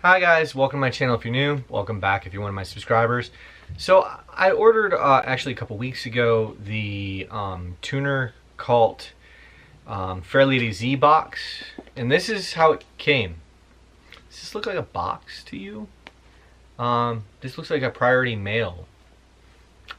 Hi guys, welcome to my channel if you're new. Welcome back if you're one of my subscribers. So I ordered actually a couple weeks ago the TunerCult Fairlady Z box, and this is how it came. Does this look like a box to you? This looks like a priority mail.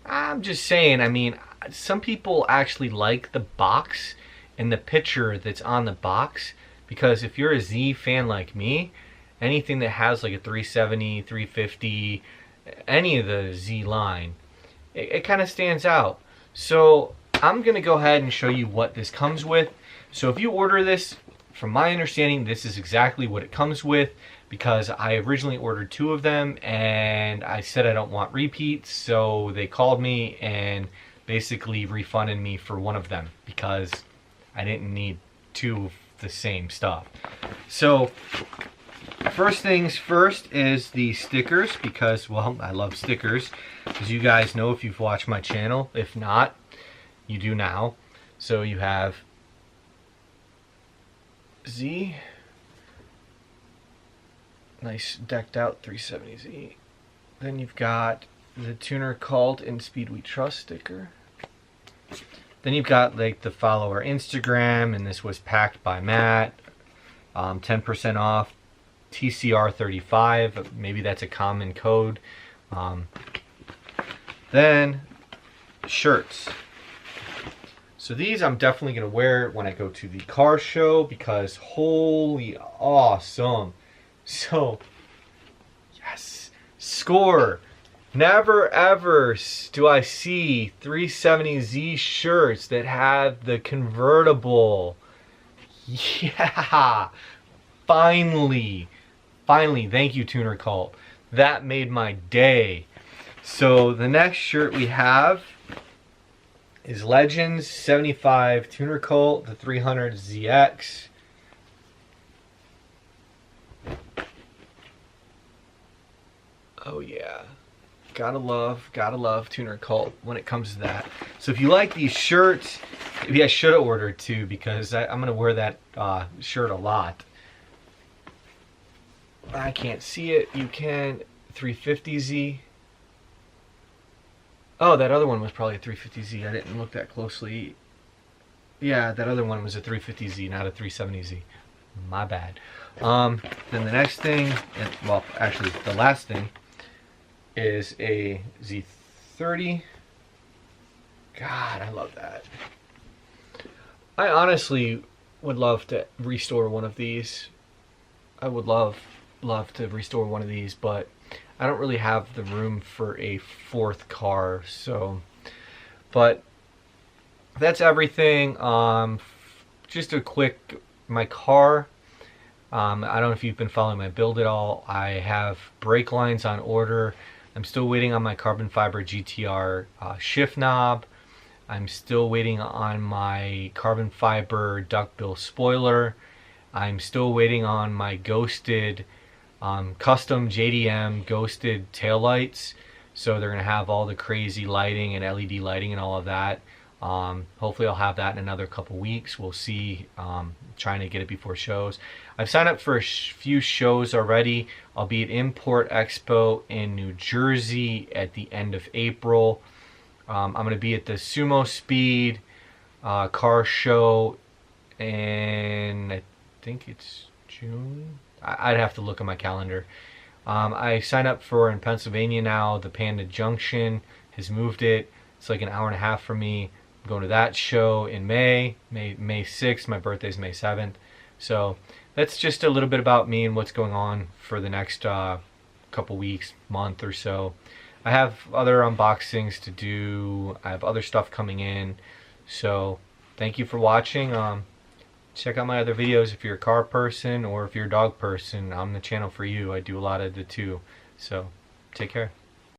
I'm just saying, I mean, some people actually like the box and the picture that's on the box, because if you're a Z fan like me, anything that has like a 370, 350, any of the Z line, it kind of stands out. So I'm going to go ahead and show you what this comes with. So if you order this, from my understanding, this is exactly what it comes with, because I originally ordered 2 of them and I said I don't want repeats, so they called me and basically refunded me for 1 of them because I didn't need 2 of the same stuff. So first things first is the stickers, because, well, I love stickers, as you guys know if you've watched my channel. If not, you do now. So you have Z, nice decked out 370Z. Then you've got the TunerCult and Speed We Trust sticker. Then you've got like the follow our Instagram, and this was packed by Matt. 10% off. TCR 35, maybe that's a common code. Then shirts. So these I'm definitely going to wear when I go to the car show, because holy awesome. So yes, score. Never ever do I see 370Z shirts that have the convertible. Yeah, finally, thank you TunerCult. That made my day. So the next shirt we have is Legends 75 TunerCult, the 300ZX. Oh yeah, gotta love TunerCult when it comes to that. So if you like these shirts, maybe I should have ordered 2, because I'm gonna wear that shirt a lot. I can't see it. You can. 350Z. Oh, that other one was probably a 350Z. I didn't look that closely. Yeah, that other one was a 350Z, not a 370Z. My bad. Then the next thing, well, actually the last thing, is a Z30. God, I love that. I honestly would love to restore one of these. I would love to restore one of these, but I don't really have the room for a 4th car. So, but that's everything. Just a quick, my car, I don't know if you've been following my build at all. I have brake lines on order. I'm still waiting on my carbon fiber GTR shift knob. I'm still waiting on my carbon fiber duckbill spoiler. I'm still waiting on my ghosted custom JDM ghosted taillights. So they're going to have all the crazy lighting and LED lighting and all of that. Hopefully I'll have that in another couple weeks. We'll see. Trying to get it before shows. I've signed up for a few shows already. I'll be at Import Expo in New Jersey at the end of April. I'm going to be at the Sumo Speed car show, and I think it's June. I'd have to look at my calendar. I signed up for, in Pennsylvania now, the Panda Junction has moved it. It's like an hour and a half for me. I'm going to that show in May 6th. My birthday's May 7th. So that's just a little bit about me and what's going on for the next couple weeks, month or so. I have other unboxings to do. I have other stuff coming in. So thank you for watching. Check out my other videos if you're a car person or if you're a dog person. I'm the channel for you. I do a lot of the 2. So take care.